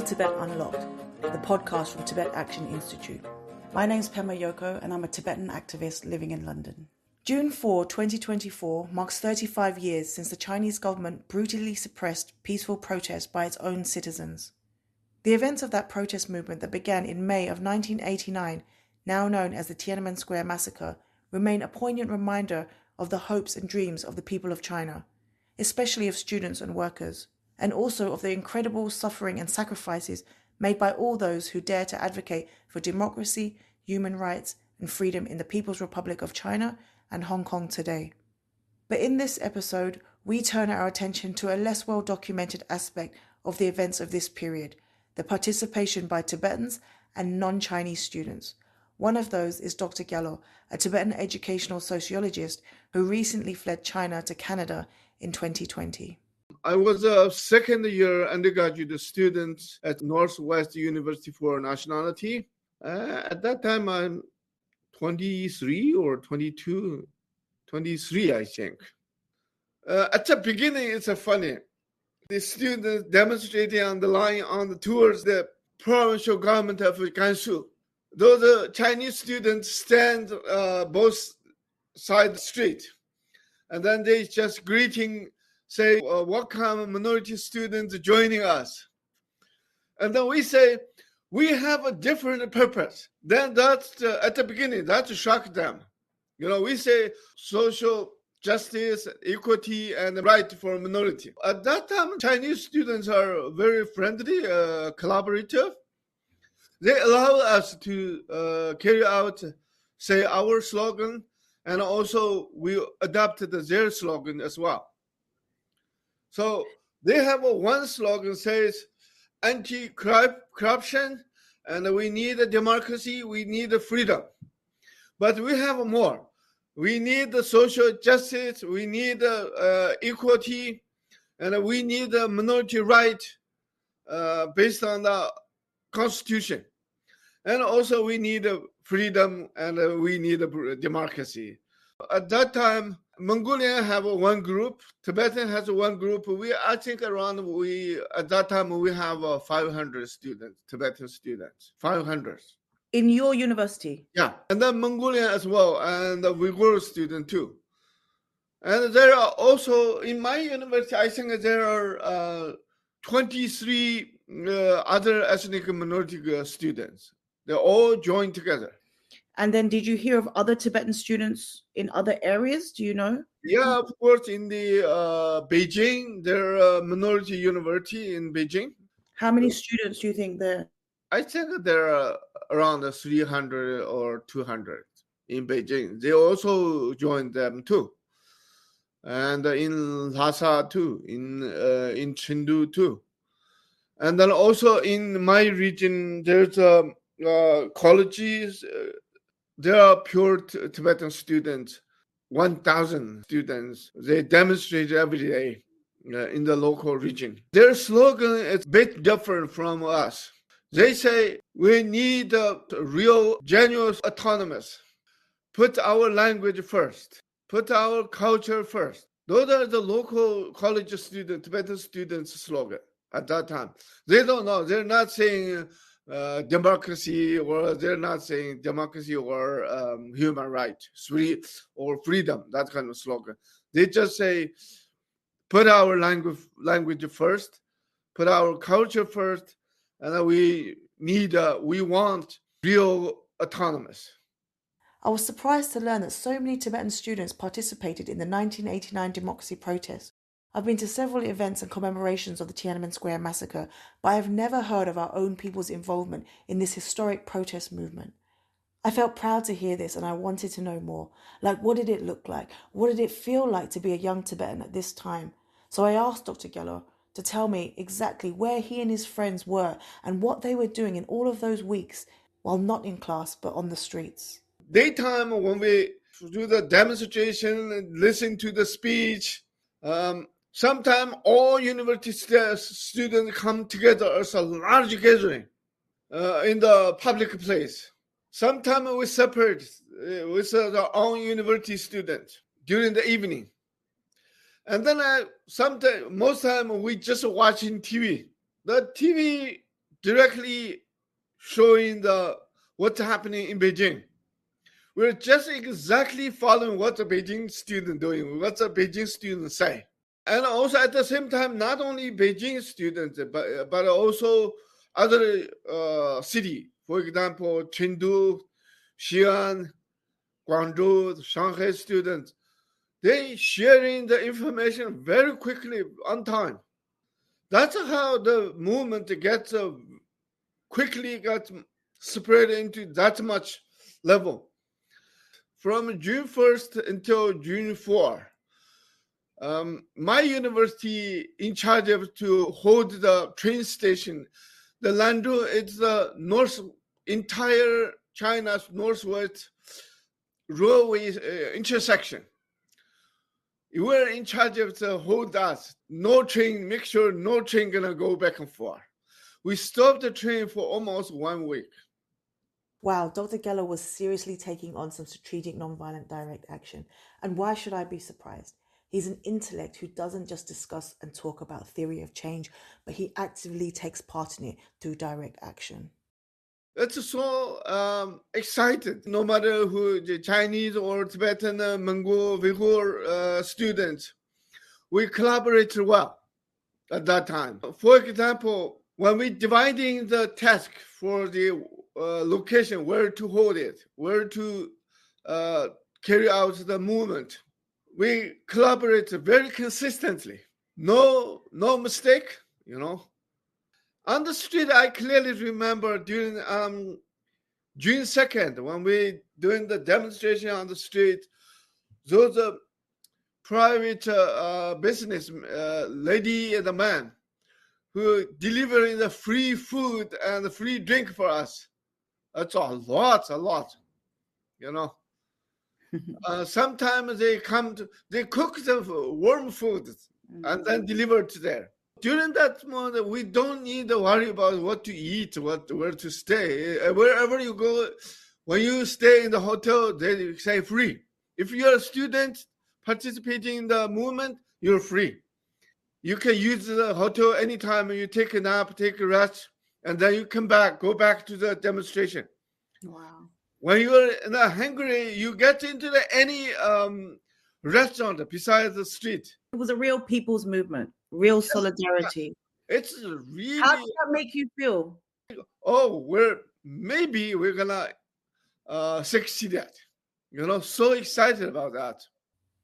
Tibet Unlocked, the podcast from Tibet Action Institute. My name's Pema Yoko and I'm a Tibetan activist living in London. June 4, 2024 marks 35 years since the Chinese government brutally suppressed peaceful protest by its own citizens. The events of that protest movement that began in May of 1989, now known as the Tiananmen Square massacre, remain a poignant reminder of the hopes and dreams of the people of China, especially of students and workers, and also of the incredible suffering and sacrifices made by all those who dare to advocate for democracy, human rights, and freedom in the People's Republic of China and Hong Kong today. But in this episode, we turn our attention to a less well-documented aspect of the events of this period, the participation by Tibetans and non-Chinese students. One of those is Dr. Gyalo, a Tibetan educational sociologist who recently fled China to Canada in 2020. I was a second-year undergraduate student at Northwest University for Nationality. At that time, I'm 23 or 22, 23, I think. At the beginning, it's funny. The students demonstrating on the line towards the provincial government of Gansu. Those Chinese students stand both sides of the street, and then they just greeting, say, welcome minority students joining us. And then we say, we have a different purpose. Then that's at the beginning, that shocked them. We say social justice, equity, and right for minority. At that time, Chinese students are very friendly, collaborative. They allow us to carry out, say, our slogan, and also we adopted their slogan as well. So they have one slogan says, anti-corruption, and we need a democracy, we need a freedom. But we have more. We need the social justice, we need equity, and we need a minority right based on the Constitution. And also we need freedom and we need democracy. At that time, Mongolian have one group, Tibetan has one group. I think at that time we have 500 students, Tibetan students, 500. In your university? Yeah, and then Mongolian as well, and the Uyghur student too. And there are also, in my university, I think there are 23 other ethnic minority students. They all joined together. And then did you hear of other Tibetan students in other areas? Do you know? Yeah, of course, in the Beijing, there are minority university in Beijing. How many students do you think there? I think there are around 300 or 200 in Beijing. They also joined them too. And in Lhasa too, in Chengdu too. And then also in my region, there's colleges. There are pure Tibetan students, 1,000 students. They demonstrate every day in the local region. Their slogan is a bit different from us. They say we need a real, genuine autonomous. Put our language first. Put our culture first. Those are the local college students, Tibetan students' slogan at that time. They don't know. They're not saying democracy, or they're not saying democracy or human rights, or freedom, that kind of slogan. They just say, put our language first, put our culture first, and we want real autonomous. I was surprised to learn that so many Tibetan students participated in the 1989 democracy protests. I've been to several events and commemorations of the Tiananmen Square massacre, but I have never heard of our own people's involvement in this historic protest movement. I felt proud to hear this and I wanted to know more. Like, what did it look like? What did it feel like to be a young Tibetan at this time? So I asked Dr. Gyalo to tell me exactly where he and his friends were and what they were doing in all of those weeks, while not in class but on the streets. Daytime, when we do the demonstration and listen to the speech, sometimes all university students come together as a large gathering in the public place. Sometimes we separate with our own university students during the evening. And then most time we just watching TV. The TV directly showing what's happening in Beijing. We're just exactly following what the Beijing student doing, what the Beijing students say. And also at the same time, not only Beijing students, but also other city. For example, Chengdu, Xi'an, Guangzhou, Shanghai students, they sharing the information very quickly on time. That's how the movement gets quickly got spread into that much level. From June 1st until June 4, my university in charge of to hold the train station. The Lanzhou is the entire China's northwest railway intersection. You were in charge of the hold that. No train, make sure no train gonna go back and forth. We stopped the train for almost 1 week. Wow, Dr. Geller was seriously taking on some strategic nonviolent direct action. And why should I be surprised? He's an intellect who doesn't just discuss and talk about theory of change, but he actively takes part in it through direct action. It's so excited. No matter who, the Chinese or Tibetan, Mongol, Uyghur students, we collaborate well at that time. For example, when we dividing the task for the location, where to hold it, where to carry out the movement, we collaborate very consistently. No mistake, On the street, I clearly remember during June 2nd, when we doing the demonstration on the street, those private business lady and the man who delivering the free food and the free drink for us. That's a lot. Sometimes they cook the warm food and then deliver to there. During that moment, we don't need to worry about what to eat, where to stay. Wherever you go, when you stay in the hotel, they say free. If you're a student participating in the movement, you're free. You can use the hotel anytime you take a nap, take a rest, and then you go back to the demonstration. Wow. When you're hungry, you get into any restaurant beside the street. It was a real people's movement, real solidarity. It's really. How did that make you feel? Oh, we're gonna succeed at. So excited about that.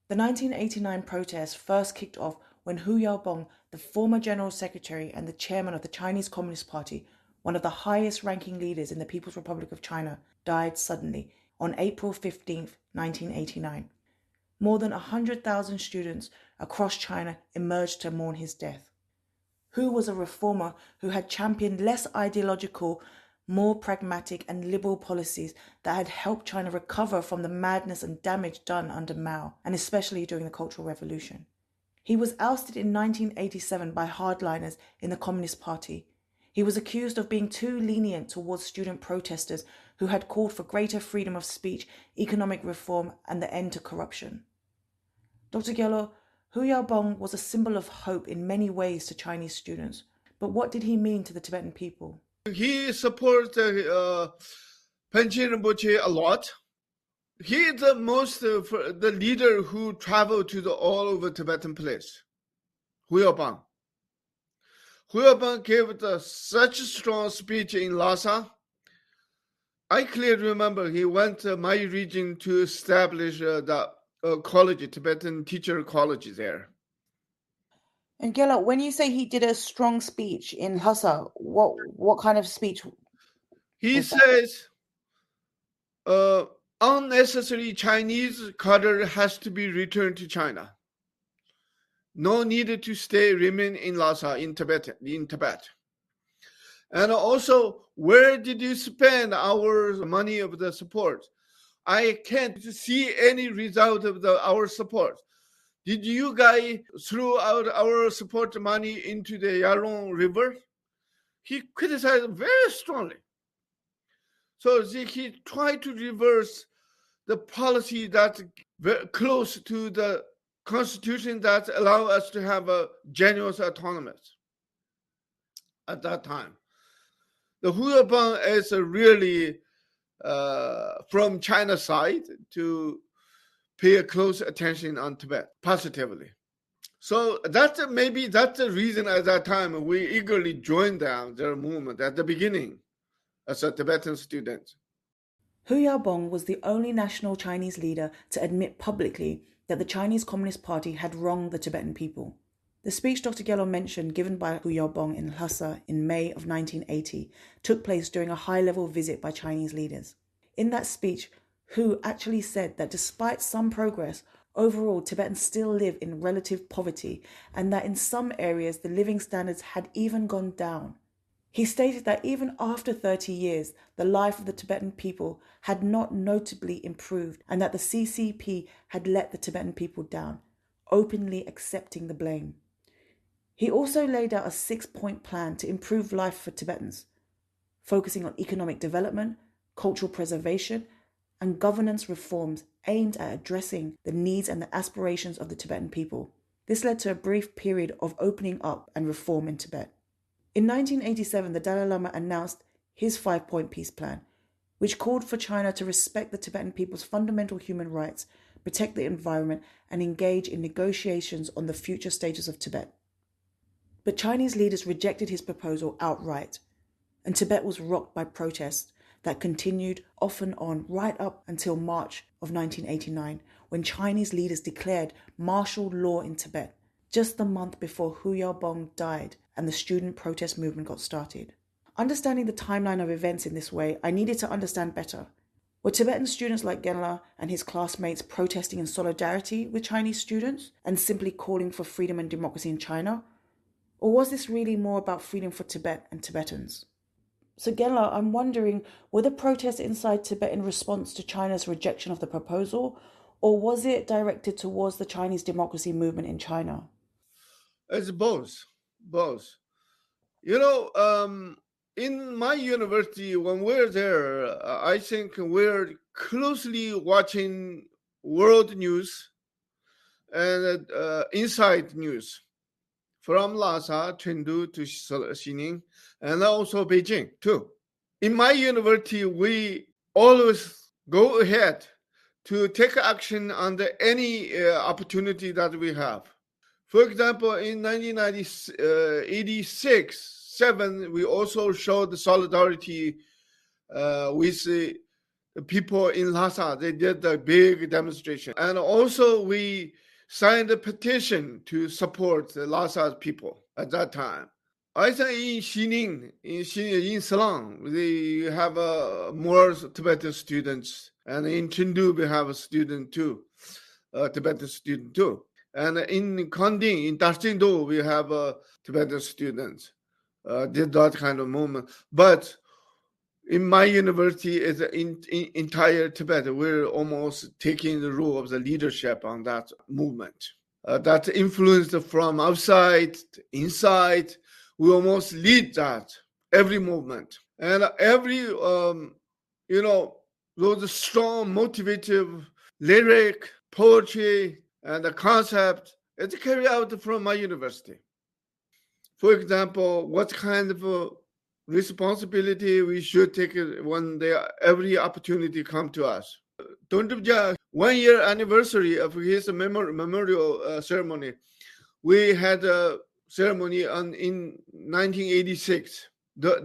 The 1989 protests first kicked off when Hu Yaobong, the former general secretary and the chairman of the Chinese Communist Party, one of the highest ranking leaders in the People's Republic of China, died suddenly on April 15, 1989. More than 100,000 students across China emerged to mourn his death. Hu was a reformer who had championed less ideological, more pragmatic and liberal policies that had helped China recover from the madness and damage done under Mao, and especially during the Cultural Revolution. He was ousted in 1987 by hardliners in the Communist Party. He was accused of being too lenient towards student protesters who had called for greater freedom of speech, economic reform, and the end to corruption. Dr. Gyalo, Hu Yaobong was a symbol of hope in many ways to Chinese students. But what did he mean to the Tibetan people? He supports Panchen Rinpoche a lot. He is the leader who traveled to all over Tibetan place. Hu Yaobang. Hu Yaobang gave such a strong speech in Lhasa. I clearly remember he went to my region to establish the college, Tibetan teacher college there. And Gela, when you say he did a strong speech in Lhasa, what kind of speech? He says, unnecessary Chinese cadre has to be returned to China. No need to remain in Lhasa, in Tibet. And also, where did you spend our money of the support? I can't see any result of our support. Did you guys throw out our support money into the Yarong River? He criticized very strongly. So he tried to reverse the policy that's very close to the constitution that allow us to have a genuine autonomy at that time. The Huyabang is really from China side to pay a close attention on Tibet positively. So that's the reason at that time we eagerly joined their movement at the beginning as a Tibetan student. Hu Yaobong was the only national Chinese leader to admit publicly that the Chinese Communist Party had wronged the Tibetan people. The speech Dr. Gyalo mentioned given by Hu Yaobong in Lhasa in May of 1980 took place during a high-level visit by Chinese leaders. In that speech, Hu actually said that despite some progress, overall Tibetans still live in relative poverty and that in some areas the living standards had even gone down. He stated that even after 30 years, the life of the Tibetan people had not notably improved and that the CCP had let the Tibetan people down, openly accepting the blame. He also laid out a 6-point plan to improve life for Tibetans, focusing on economic development, cultural preservation, and governance reforms aimed at addressing the needs and the aspirations of the Tibetan people. This led to a brief period of opening up and reform in Tibet. In 1987, the Dalai Lama announced his 5-point peace plan, which called for China to respect the Tibetan people's fundamental human rights, protect the environment, and engage in negotiations on the future status of Tibet. But Chinese leaders rejected his proposal outright, and Tibet was rocked by protests that continued off and on right up until March of 1989, when Chinese leaders declared martial law in Tibet, just the month before Hu Yaobong died and the student protest movement got started. Understanding the timeline of events in this way, I needed to understand better. Were Tibetan students like Genla and his classmates protesting in solidarity with Chinese students and simply calling for freedom and democracy in China? Or was this really more about freedom for Tibet and Tibetans? So Genla, I'm wondering, were the protests inside Tibet in response to China's rejection of the proposal, or was it directed towards the Chinese democracy movement in China? It's both. In my university, when we're there, I think we're closely watching world news and inside news from Lhasa, Chengdu to Xining, and also Beijing too. In my university, we always go ahead to take action under any opportunity that we have. For example, in 1986-7, we also showed solidarity with the people in Lhasa. They did a big demonstration. And also we signed a petition to support the Lhasa people at that time. I think in Xining, in Silang, they have more Tibetan students. And in Chengdu, we have a student too, a Tibetan student too. And in Kanding, in Dashjingdo, we have Tibetan students did that kind of movement. But in my university, it's in entire Tibet, we're almost taking the role of the leadership on that movement. That influenced from outside, inside. We almost lead that, every movement. And every, those strong, motivative lyric, poetry, and the concept, it's carried out from my university. For example, what kind of responsibility we should take when every opportunity come to us. Dongzhubjia 1-year anniversary of his memorial ceremony, we had a ceremony in 1986.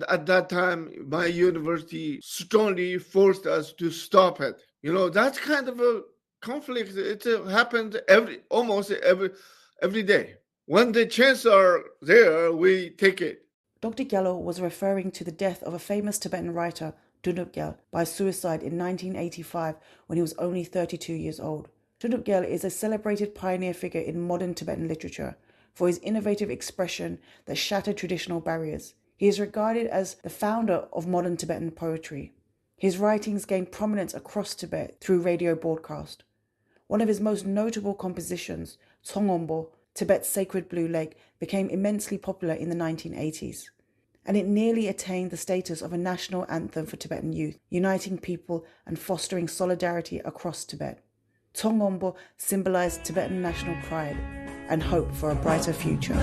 At that time, my university strongly forced us to stop it. That kind of a conflict, it happened almost every day. When the chances are there, we take it. Dr. Gyalo was referring to the death of a famous Tibetan writer, Dunduk Gyal, by suicide in 1985 when he was only 32 years old. Dunduk Gyal is a celebrated pioneer figure in modern Tibetan literature for his innovative expression that shattered traditional barriers. He is regarded as the founder of modern Tibetan poetry. His writings gained prominence across Tibet through radio broadcast. One of his most notable compositions, Tsongombo, Tibet's sacred blue lake, became immensely popular in the 1980s, and it nearly attained the status of a national anthem for Tibetan youth, uniting people and fostering solidarity across Tibet. Tsongombo symbolized Tibetan national pride. and hope for a brighter future.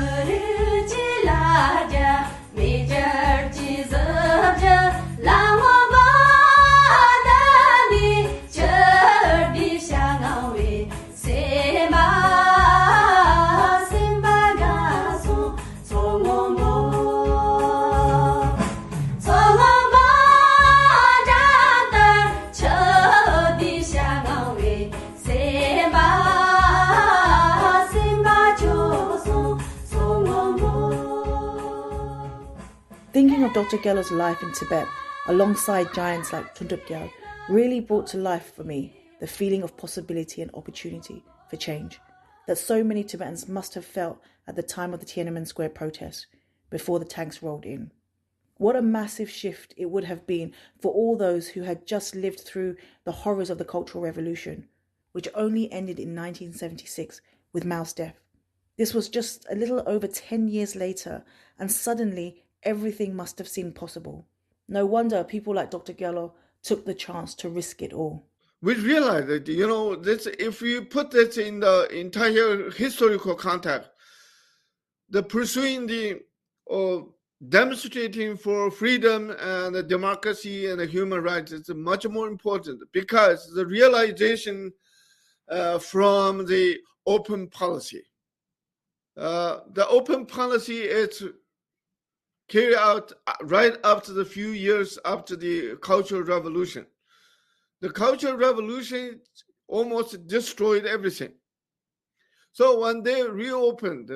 Thinking of Dr. Geller's life in Tibet alongside giants like Untold really brought to life for me the feeling of possibility and opportunity for change that so many Tibetans must have felt at the time of the Tiananmen Square protests before the tanks rolled in. What a massive shift it would have been for all those who had just lived through the horrors of the Cultural Revolution, which only ended in 1976 with Mao's death. This was just a little over 10 years later, and suddenly everything must have seemed possible. No wonder people like Dr. Geller took the chance to risk it all. We realize that, this, if you put this in the entire historical context, the pursuing the demonstrating for freedom and democracy and human rights is much more important, because the realization from the open policy. The open policy is carried out right after the few years after the Cultural Revolution. The Cultural Revolution almost destroyed everything. So when they reopened,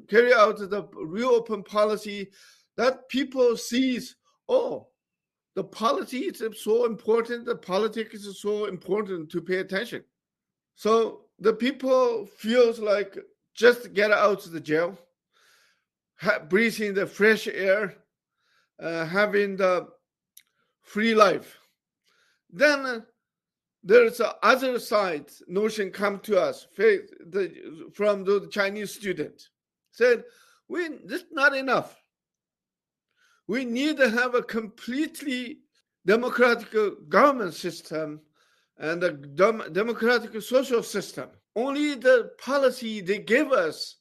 carry out the reopen policy, that people sees, the policy is so important, the politics is so important to pay attention. So the people feels like just get out of the jail, breathing the fresh air, having the free life. Then there's a other side notion come to us from the Chinese student. Said, this is not enough. We need to have a completely democratic government system and a democratic social system. Only the policy they give us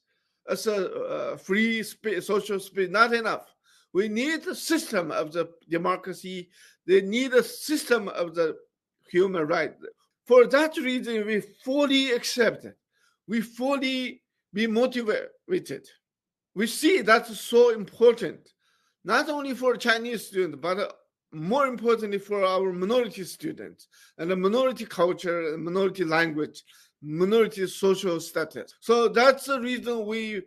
as a free social space, not enough. We need a system of the democracy. They need a system of the human right. For that reason, we fully accept it. We fully be motivated. We see that's so important, not only for Chinese students, but more importantly for our minority students and the minority culture, and minority language, minority social status. So that's the reason we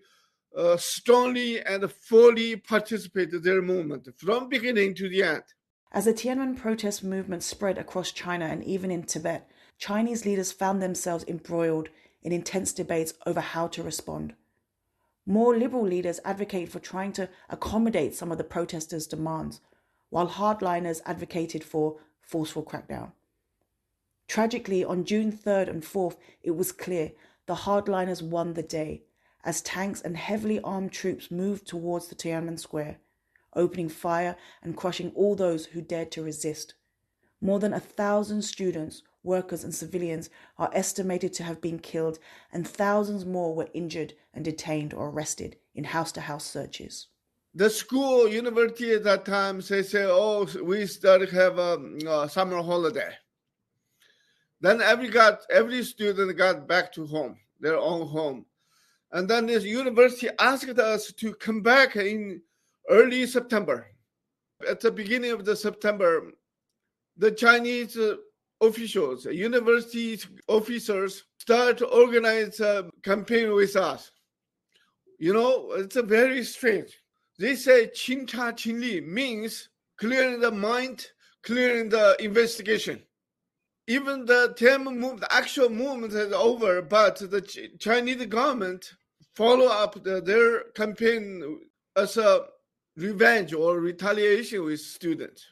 strongly and fully participate in their movement from beginning to the end. As the Tiananmen protest movement spread across China and even in Tibet, Chinese leaders found themselves embroiled in intense debates over how to respond. More liberal leaders advocated for trying to accommodate some of the protesters' demands, while hardliners advocated for forceful crackdown. Tragically, on June 3rd and 4th, it was clear the hardliners won the day, as tanks and heavily armed troops moved towards the Tiananmen Square, opening fire and crushing all those who dared to resist. More than 1,000 students, workers and civilians are estimated to have been killed, and thousands more were injured and detained or arrested in house-to-house searches. The school, university at that time, they say, we started to have a summer holiday. Then every student got back to home, their own home. And then this university asked us to come back in early September. At the beginning of the September, the Chinese officials, university officers, start to organize a campaign with us. It's a very strange. They say "qin cha qin li" means clearing the mind, clearing the investigation. Even the actual movement is over, but the Chinese government follow up their campaign as a revenge or retaliation with students.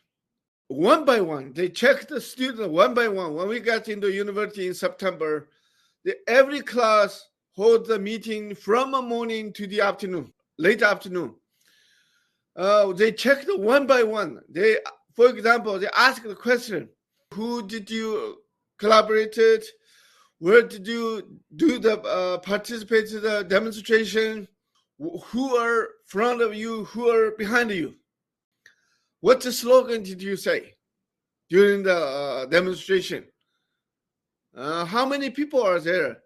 One by one, they check the students one by one. When we got into university in September, every class holds a meeting from the morning to the afternoon, late afternoon. They checked one by one. For example, they ask the question, who did you collaborate with? Where did you do the participate to the demonstration? Who are in front of you? Who are behind you? What the slogan did you say during the demonstration? How many people are there?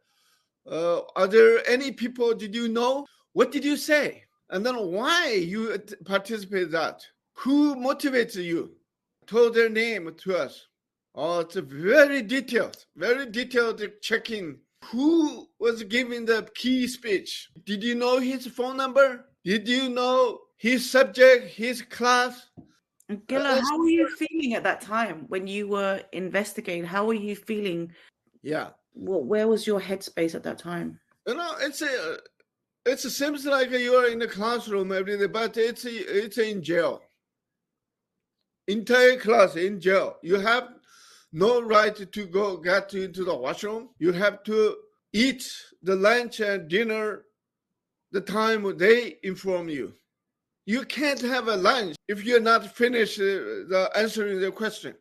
Are there any people did you know? What did you say? And then why you participate that? Who motivates you? Told their name to us. Oh, it's a very detailed checking. Who was giving the key speech? Did you know his phone number? Did you know his subject, his class? Gilla, how were you feeling at that time when you were investigating? How were you feeling? Yeah. Where was your headspace at that time? It seems like you are in the classroom every day, but it's in jail. Entire class in jail. You have no right to go get into the washroom. You have to eat the lunch and dinner the time they inform you. You can't have a lunch if you're not finished the answering the question.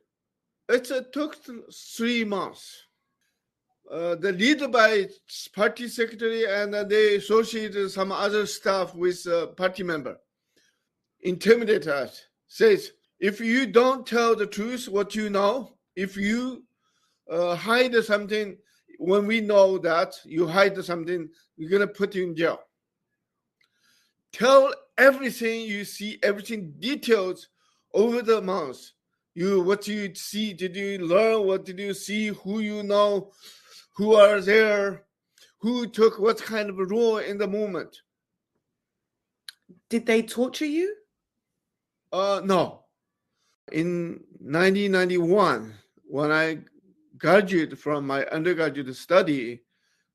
It took 3 months. The lead by party secretary and they associated some other staff with party member. Intimidate us. Says, if you don't tell the truth, what you know, if you hide something, when we know that you hide something, we're going to put you in jail. Tell everything you see, everything details over the months. What you see, did you learn? What did you see? Who you know? Who are there? Who took what kind of a role in the movement? Did they torture you? No. In 1991, when I graduated from my undergraduate study,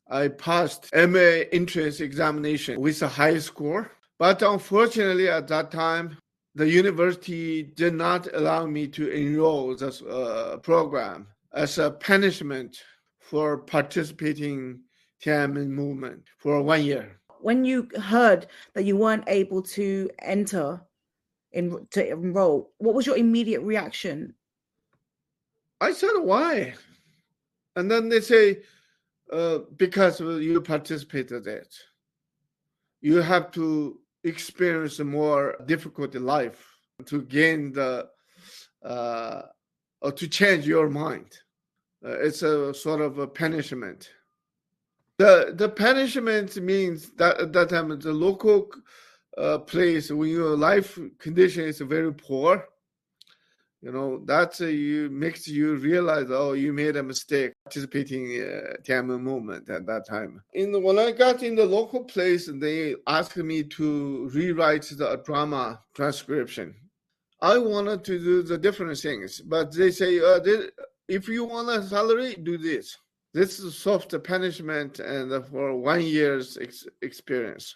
I passed MA entrance examination with a high score. But unfortunately, at that time, the university did not allow me to enroll this program as a punishment for participating Tiananmen movement for 1 year. When you heard that you weren't able to enter to enroll, what was your immediate reaction? I said, why? And then they say, because you participated in it. You have to experience a more difficult life to gain or to change your mind. It's a sort of a punishment. The punishment means that at that time the local place when your life condition is very poor, that makes you realize, oh, you made a mistake participating Tiananmen movement at that time. When I got in the local place, they asked me to rewrite the drama transcription. I wanted to do the different things, but they say, if you want a salary, do this. This is soft punishment and for 1 year's experience.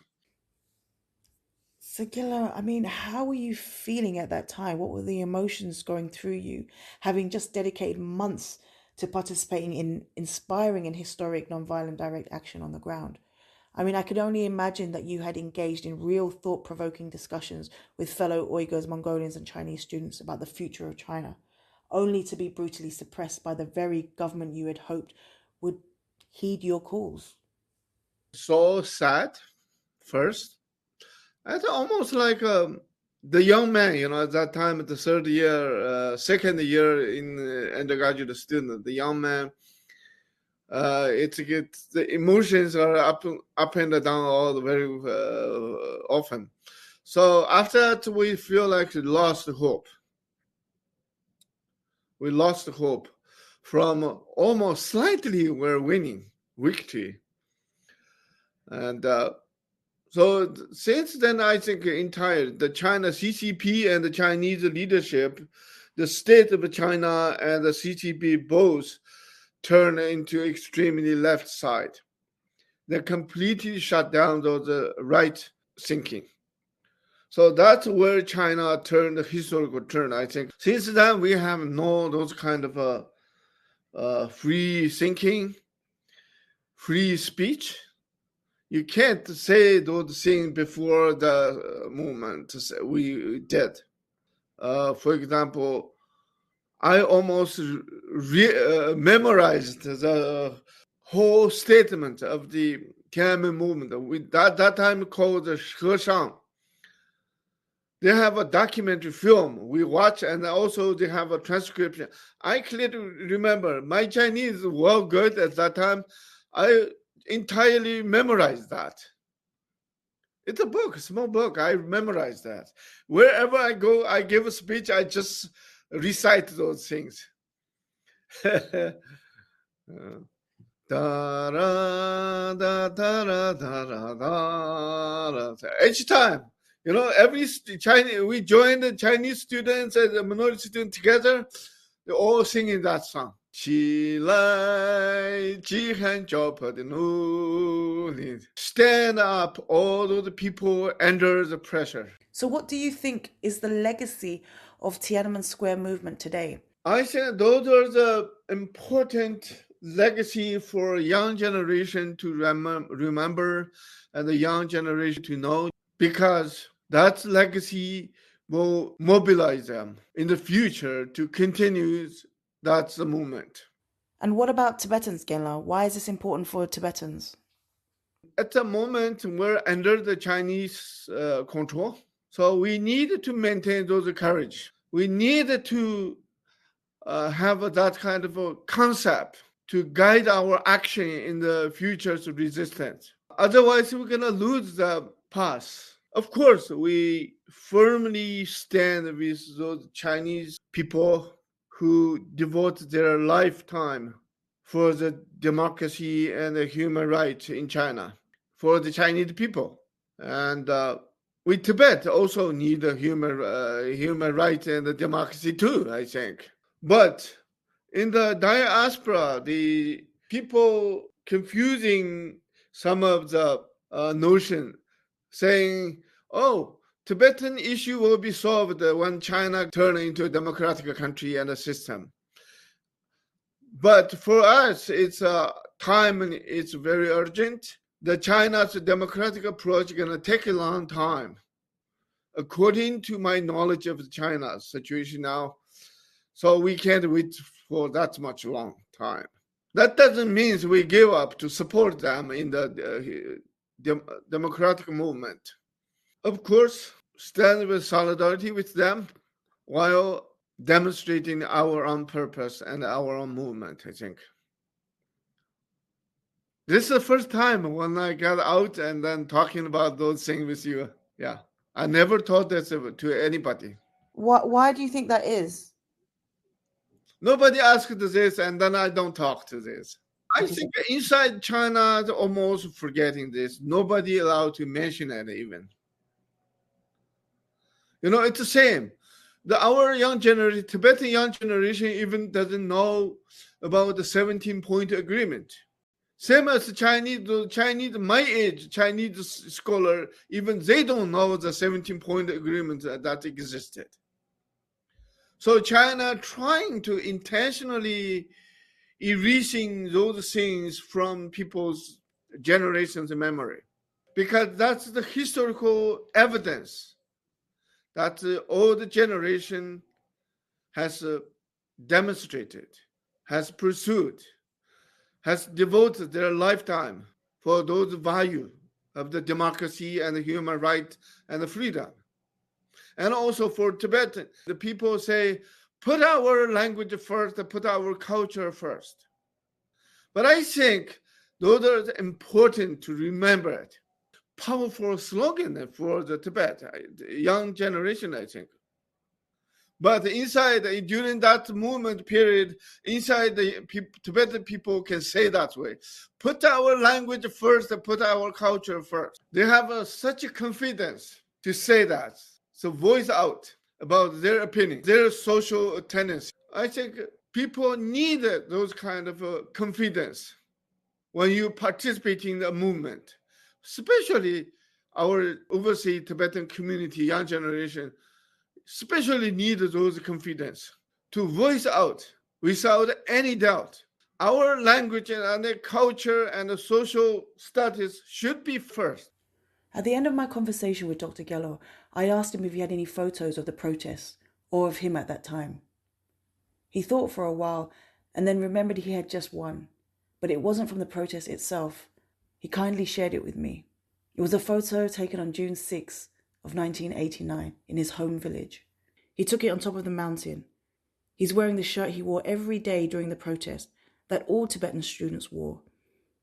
So, Gilla, I mean, how were you feeling at that time? What were the emotions going through you, having just dedicated months to participating in inspiring and historic nonviolent direct action on the ground? I mean, I could only imagine that you had engaged in real thought-provoking discussions with fellow Uyghurs, Mongolians, and Chinese students about the future of China, only to be brutally suppressed by the very government you had hoped would heed your calls. So sad, first. It's almost like the young man, at that time, the second year in undergraduate student, the young man, the emotions are up and down all very often. So after that, we feel like we lost hope. We lost hope from almost slightly we're winning victory. And so since then, I think the China CCP and the Chinese leadership, the state of China and the CCP both turn into extremely left side. They completely shut down those right thinking. So that's where China turned the historical turn, I think. Since then, we have no those kind of free thinking, free speech. You can't say those things before the movement we did. For example, I almost memorized the whole statement of the Tiananmen movement. We that time called the Shang. They have a documentary film we watch, and also they have a transcription. I clearly remember my Chinese was well good at that time. I entirely memorized that. It's a book, a small book. I memorized that. Wherever I go, I give a speech. I just recite those things. Da, da, da, da, da, da. Each time, every Chinese, we join the Chinese students and the minority students together. They're all singing that song. 起来，饥寒交迫的奴隶 Stand up, all those people under the pressure. So what do you think is the legacy of Tiananmen Square movement today? I think those are the important legacy for young generation to remember and the young generation to know, because that legacy will mobilize them in the future to continue that movement. And what about Tibetans, Genla? Why is this important for Tibetans? At the moment, we're under the Chinese control, so we need to maintain those courage. We need to have that kind of a concept to guide our action in the future's resistance. Otherwise, we're going to lose the path. Of course, we firmly stand with those Chinese people who devote their lifetime for the democracy and the human rights in China, for the Chinese people. And we Tibet also need a human rights and the democracy too, I think. But in the diaspora, the people confusing some of the notion, saying, "Oh, Tibetan issue will be solved when China turn into a democratic country and a system." But for us, it's time and it's very urgent. The China's democratic approach is going to take a long time, according to my knowledge of China's situation now. So we can't wait for that much long time. That doesn't mean we give up to support them in the democratic movement. Of course, stand with solidarity with them while demonstrating our own purpose and our own movement, I think. This is the first time when I got out and then talking about those things with you. Yeah. I never told this to anybody. Why do you think that is? Nobody asked this, and then I don't talk to this. I think inside China, they're almost forgetting this. Nobody allowed to mention it even. It's the same. Our young generation, Tibetan young generation, even doesn't know about the 17-point agreement. Same as the Chinese, my age, Chinese scholar, even they don't know the 17-point agreement that existed. So China trying to intentionally erasing those things from people's generations' memory, because that's the historical evidence that the old generation has demonstrated, has pursued, has devoted their lifetime for those values of the democracy and the human right and the freedom. And also for Tibetan, the people say, put our language first, put our culture first. But I think those are important to remember it. Powerful slogan for the Tibet, the young generation, I think. But inside, during that movement period, inside the Tibetan people can say that way. Put our language first, put our culture first. They have such a confidence to say that. So voice out about their opinion, their social tendency. I think people need those kind of confidence when you participate in the movement, especially our overseas Tibetan community, young generation, especially need those confidence to voice out without any doubt. Our language and the culture and the social status should be first. At the end of my conversation with Dr. Gello, I asked him if he had any photos of the protests or of him at that time. He thought for a while and then remembered he had just one, but it wasn't from the protest itself. He kindly shared it with me. It was a photo taken on June 6 of 1989 in his home village. He took it on top of the mountain. He's wearing the shirt he wore every day during the protest that all Tibetan students wore.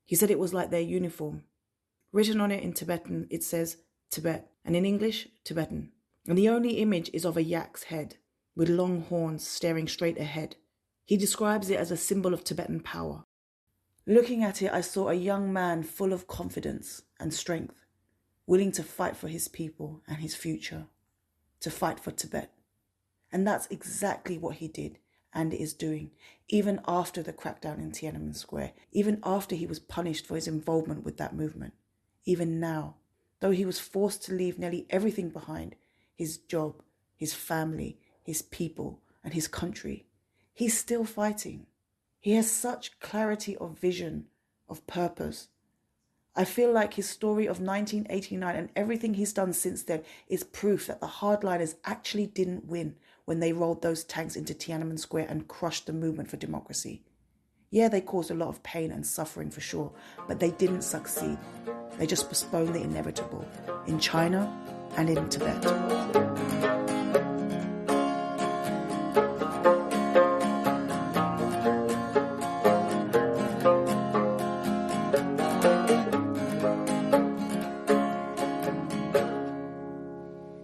He said it was like their uniform. Written on it in Tibetan, it says Tibet, and in English, Tibetan. And the only image is of a yak's head, with long horns staring straight ahead. He describes it as a symbol of Tibetan power. Looking at it, I saw a young man full of confidence and strength, willing to fight for his people and his future, to fight for Tibet. And that's exactly what he did and is doing, even after the crackdown in Tiananmen Square, even after he was punished for his involvement with that movement. Even now, though he was forced to leave nearly everything behind, his job, his family, his people, and his country, he's still fighting. He has such clarity of vision, of purpose. I feel like his story of 1989 and everything he's done since then is proof that the hardliners actually didn't win when they rolled those tanks into Tiananmen Square and crushed the movement for democracy. Yeah, they caused a lot of pain and suffering for sure, but they didn't succeed. They just postponed the inevitable in China and in Tibet.